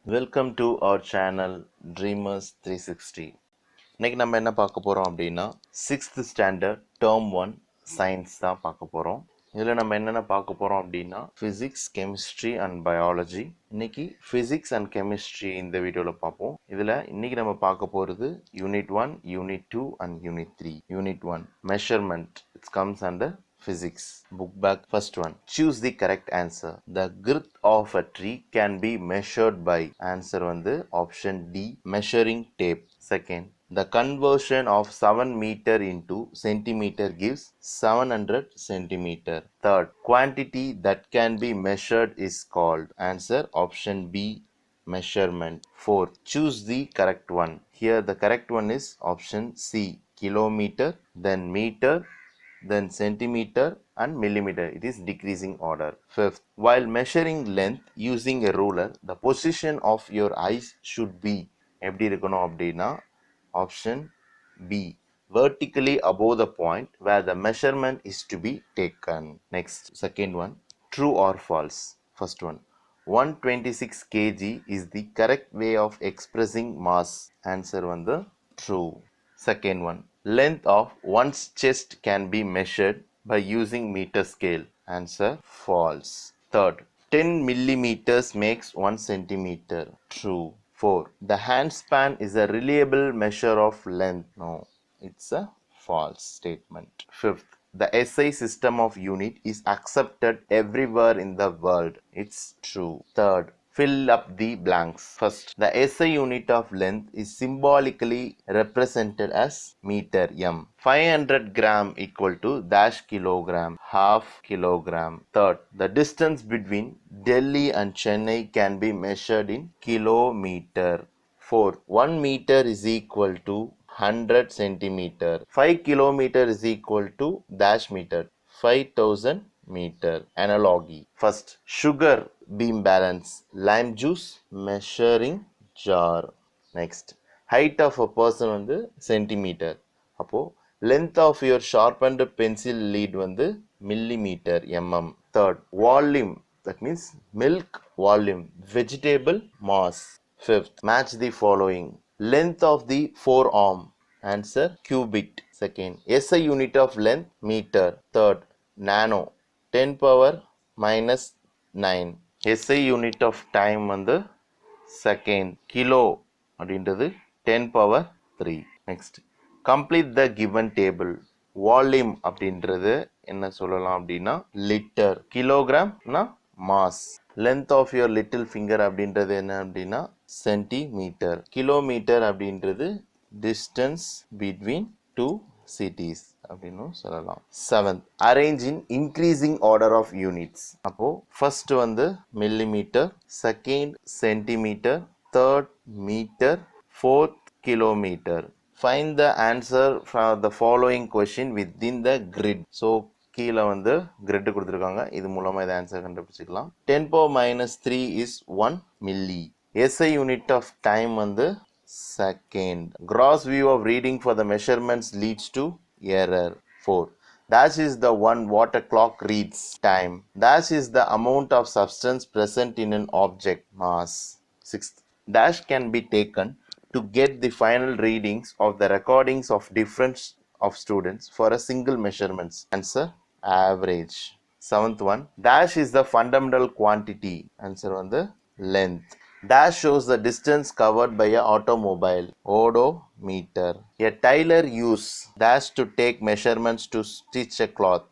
Welcome to our channel Dreamers 360. இன்னைக்கு நம்ம என்ன பார்க்க போறோம் அப்படின்னா 6th ஸ்டாண்டர்ட் டேர்ம் 1 சயின்ஸ் தான் பார்க்க போறோம். இதில் நம்ம என்னென்ன பார்க்க போறோம் அப்படின்னா ஃபிசிக்ஸ், கெமிஸ்ட்ரி அண்ட் பயாலஜி. இன்னைக்கு ஃபிசிக்ஸ் அண்ட் கெமிஸ்ட்ரி இந்த வீடியோவில் பார்ப்போம். இதில் இன்னைக்கு நம்ம பார்க்க போகிறது unit 1, unit 2 and unit 3. Unit 1 measurement. It comes under physics. Book back. First one. Choose the correct answer. The girth of a tree can be measured by. Answer வந்து option D. Measuring tape. Second. The conversion of 7 meter into centimeter gives 700 centimeter. Third. Quantity that can be measured is called. Answer option B. Measurement. Fourth. Choose the correct one. Here the correct one is option C. Kilometer, then meter, then centimeter and millimeter. It is decreasing order. Fifth, while measuring length using a ruler, the position of your eyes should be எப்படி இருக்கணும் அப்படின்னா option B, vertically above the point where the measurement is to be taken. Next, second one, true or false. First one, 126 kg is the correct way of expressing mass. Answer வந்து true. Second one, length of one's chest can be measured by using meter scale. Answer false. Third, 10 millimeters makes 1 centimeter. True. 4. The handspan is a reliable measure of length. No, it's a false statement. Fifth, the SI system of unit is accepted everywhere in the world. It's true. Third, fill up the blanks. First, the SI unit of length is symbolically represented as meter m. 500 gram equal to dash kilogram, half kilogram. Third, the distance between Delhi and Chennai can be measured in kilometer. Fourth, 1 meter is equal to 100 centimeter. 5 kilometer is equal to dash meter, 5000 meter. Analogy. First, sugar beam balance, lime juice, measuring jar. Next, height of a person வந்து centimeter. அப்போ length of your sharpened pencil lead வந்து millimeter mm. Third, volume, that means milk volume, vegetable mass. Fifth, match the following. Length of the forearm. Answer cubit. Second, SI unit of length meter. Third, nano, 10 power minus 9. SI unit of time வந்து second, kilo அப்படின்றது 10 power 3. Next, complete the given table. Volume அப்படின்றது என்ன சொல்லலாம் அப்படின்னா litre, கிலோகிராம்னா mass, length of your little finger அப்படின்றது என்ன அப்படின்னா சென்டிமீட்டர், கிலோமீட்டர் அப்படின்றது distance between two cities அப்படின்னு சொல்லலாம். 7th, arrange in increasing order of units. அப்போ first வந்து millimeter, second centimeter, third meter, fourth kilometer. Find the answer from the following question within the grid. So கீழே வந்து grid கொடுத்துருக்காங்க, இது மூலமா இதை answer கண்டுபிடிச்சிக்கலாம். 10 power minus 3 is 1 milli. SI unit of time வந்து second. Gross view of reading for the measurements leads to error. 4. Dash is the one what a clock reads time. Dash is the amount of substance present in an object, mass. 6th, dash can be taken to get the final readings of the recordings of different of students for a single measurements. Answer average. 7th one, dash is the fundamental quantity. Answer on the length. Dash shows the distance covered by an automobile. Odometer. A tailor uses dash to take measurements to stitch a cloth.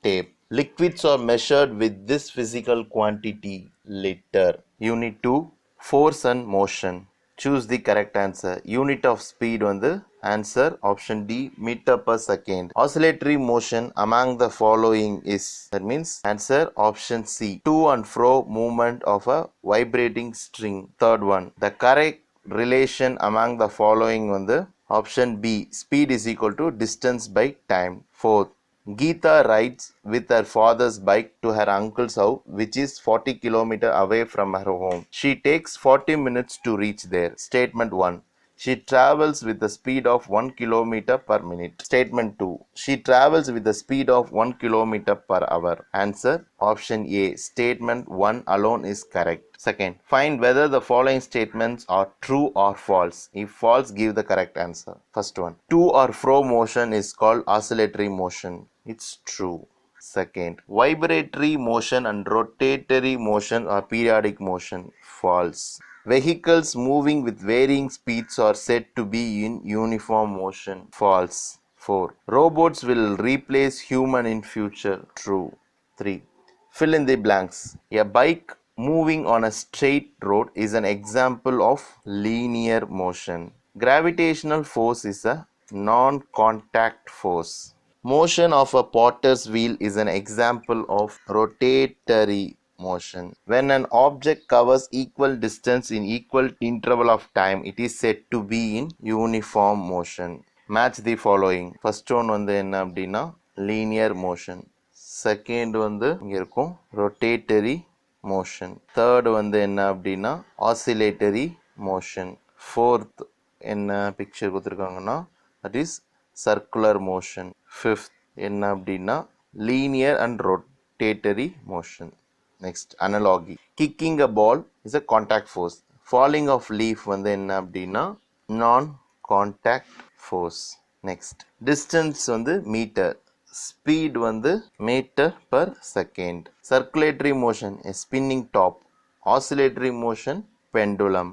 Tape. Liquids are measured with this physical quantity. Liter. Unit 2, force and motion. Choose the correct answer. Unit of speed வந்து answer option D, meter per second. Oscillatory motion among the following is, that means answer option C, to and fro movement of a vibrating string. Third one, the correct relation among the following வந்து option B, speed is equal to distance by time. Fourth, Geeta rides with her father's bike to her uncle's house, which is 40 km away from her home. She takes 40 minutes to reach there. Statement 1. She travels with the speed of 1 kilometer per minute. Statement 2. She travels with the speed of 1 kilometer per hour. Answer option A. Statement 1 alone is correct. Second, find whether the following statements are true or false. If false, give the correct answer. First one. To or fro motion is called oscillatory motion. It's true. Second, vibratory motion and rotatory motion are periodic motion. False. Vehicles moving with varying speeds are said to be in uniform motion. False. 4. Robots will replace human in future. True. 3. Fill in the blanks. A bike moving on a straight road is an example of linear motion. Gravitational force is a non-contact force. Motion of a potter's wheel is an example of rotatory motion. When an object covers equal distance in equal interval of time, it is said to be in uniform motion. Match the following. First one வந்து என்ன அப்படின்னா linear motion. Second வந்து இங்க இருக்கும் rotatory motion. Third வந்து என்ன அப்படின்னா oscillatory motion. Fourth என்ன picture கொடுத்துருக்காங்கன்னா that is circular motion. Fifth என்ன அப்படின்னா linear and rotatory motion. Next, analogy. Kicking a ball is a contact force. Falling of leaf வந்து என்ன அப்படின்னா non-contact force. Next, distance வந்து meter. Speed வந்து meter per second. Circulatory motion, a spinning top. Oscillatory motion, pendulum.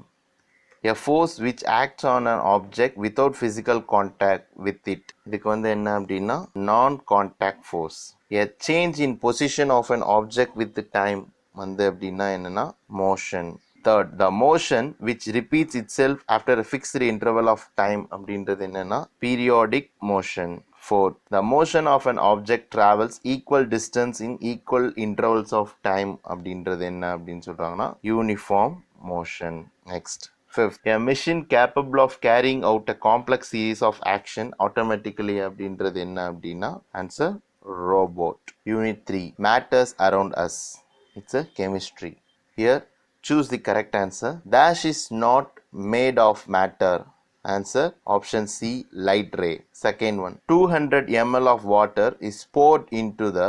A force which acts on an object without physical contact with it. இதுக்கு வந்து என்ன அப்படின்னா non-contact force. A change in position of an object with the time வந்து அப்படின்னா என்னன்னா motion. Third, the motion which repeats itself after a fixed interval of time அப்படின்றது என்னன்னா periodic motion. Fourth, the motion of an object travels equal distance in equal intervals of time அப்படின்றது என்ன அப்படின்னு சொல்றாங்கன்னா uniform motion. Next. Fifth, a machine capable of carrying out a complex series of action automatically அப்படின்றது என்ன அப்படின்னா answer robot. Unit 3, matters around us. It's a chemistry. Here, choose the correct answer. Dash is not made of matter. Answer option C, light ray. Second one, 200 ml of water is poured into the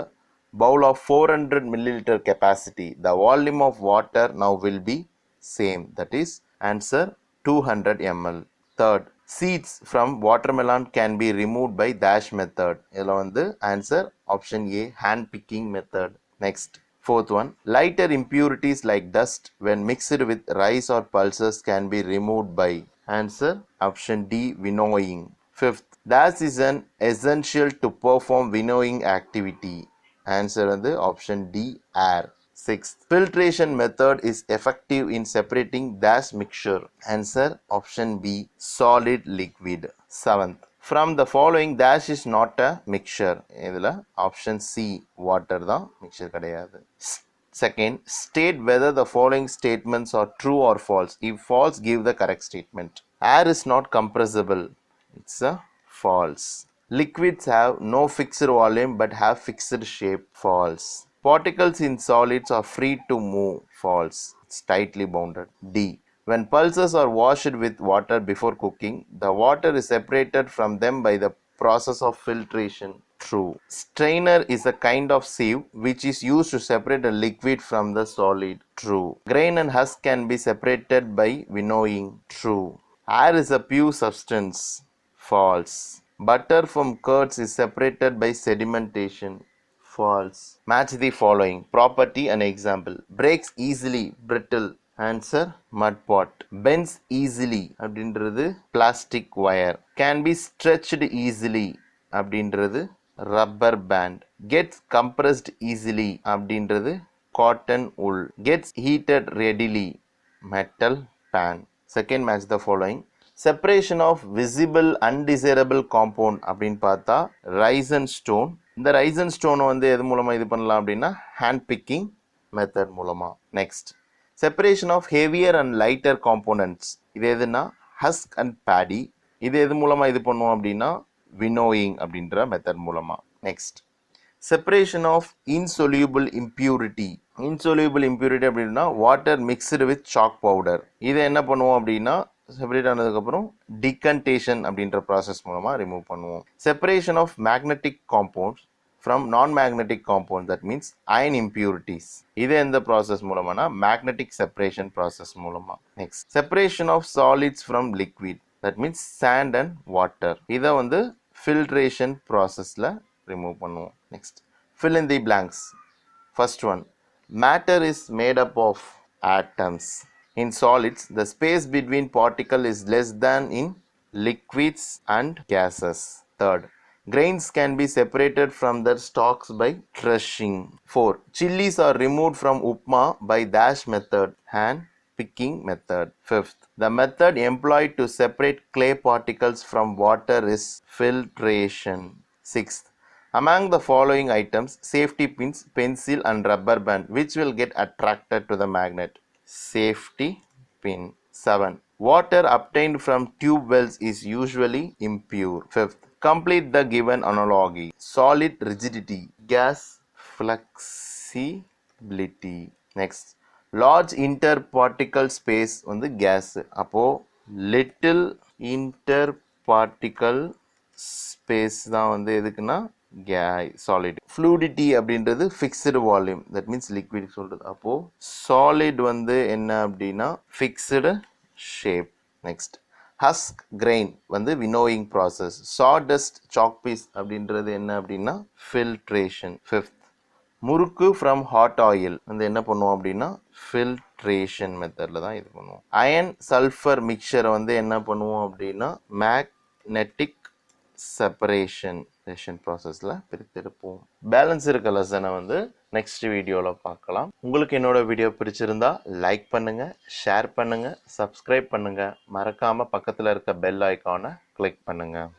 bowl of 400 milliliter capacity. The volume of water now will be same. That is answer 200 ml. Third, seeds from watermelon can be removed by dash method. இதில் வந்து answer option A, hand picking method. Next, fourth one, lighter impurities like dust when mixed with rice or pulses can be removed by. Answer option D, winnowing. Fifth, dash is an essential to perform winnowing activity. Answer வந்து option D, air. Sixth, filtration method is effective in separating dash mixture. Answer option B, solid liquid. Seventh, from the following dash is not a mixture. இதில் option C, water தான் mixture கிடையாது. Second, state whether the following statements are true or false. If false, give the correct statement. Air is not compressible. It's a false. Liquids have no fixed volume but have fixed shape. False. Particles in solids are free to move. False. It's tightly bounded. D. When pulses are washed with water before cooking, the water is separated from them by the process of filtration. True. Strainer is a kind of sieve which is used to separate a liquid from the solid. True. Grain and husk can be separated by winnowing. True. Air is a pure substance. False. Butter from curds is separated by sedimentation. False. Match the following. Property and example. Breaks easily. Brittle. Answer mud pot. Bends easily அப்படின்றது plastic wire. Can be stretched easily அப்படின்றது rubber band. Gets compressed easily அப்படின்றது cotton wool. Gets heated readily metal pan. Second, match the following. Separation of visible undesirable compound அப்படின்னு பார்த்தா rise and stone. இந்த rise and stone வந்து எது மூலமா இது பண்ணலாம் அப்படின்னா hand picking method மூலமா. Next, separation of heavier and lighter components. இது எதுனா husk and paddy. இது எது மூலமா இது பண்ணுவோம் அப்படின்னா winnowing அப்படின்ற மெத்தட் மூலமா. Next, separation of insoluble impurity. Insoluble impurity அப்படின்னா water mixed with chalk powder. இதை என்ன பண்ணுவோம் அப்படின்னா செப்பரேட் ஆனதுக்கப்புறம் டிகன்டேஷன் அப்படின்ற ப்ராசஸ் மூலமாக ரிமூவ் பண்ணுவோம். Separation of magnetic compounds from non magnetic compound that means iron impurities. இது எந்த ப்ராசஸ் மூலமானா மேக்னெட்டிக் செப்பரேஷன் ப்ராசஸ் மூலமாக. Next separation of solids from liquid that means sand and water. இதை வந்து ஃபில்ட்ரேஷன் ப்ராசஸில் ரிமூவ் பண்ணுவோம். Next fill in the blanks. First one, matter is made up of atoms. In solids, the space between particle is less than in liquids and gases. Third, grains can be separated from their stalks by crushing. 4. Chilies are removed from upma by dash method and picking method. 5th, the method employed to separate clay particles from water is filtration. 6th, among the following items, safety pins, pencil and rubber band, which will get attracted to the magnet? Safety pin. 7. Water obtained from tube wells is usually impure. 5th, complete the given analogy. Solid rigidity, gas flexibility. Next, large interparticle space on the gas. அப்போ little interparticle space தான் வந்து எதுக்குன்னா solid. Fluidity அப்படின்றது fixed volume that means liquid சொல்கிறது. அப்போது solid வந்து என்ன அப்படின்னா fixed shape. Next husk grain வந்து winnowing process. Sawdust chalk piece அப்படின்றது என்ன அப்படின்னா ஃபில்ட்ரேஷன். 5th, முறுக்கு ஃப்ரம் ஹாட் ஆயில் வந்து என்ன பண்ணுவோம் அப்படின்னா ஃபில்ட்ரேஷன் மெத்தடில் தான் இது பண்ணுவோம். அயன் சல்ஃபர் மிக்சரை வந்து என்ன பண்ணுவோம் அப்படின்னா மேக்னெட்டிக் செப்பரேஷன் ப்ராசஸில் பிரித்தெடுப்போம். பேலன்ஸ் இருக்க லெசனை வந்து நெக்ஸ்ட் வீடியோவில் பார்க்கலாம். உங்களுக்கு என்னோட வீடியோ பிடிச்சிருந்தா லைக் பண்ணுங்கள், ஷேர் பண்ணுங்கள், சப்ஸ்கிரைப் பண்ணுங்கள். மறக்காமல் பக்கத்தில் இருக்க பெல் ஐக்கானை கிளிக் பண்ணுங்கள்.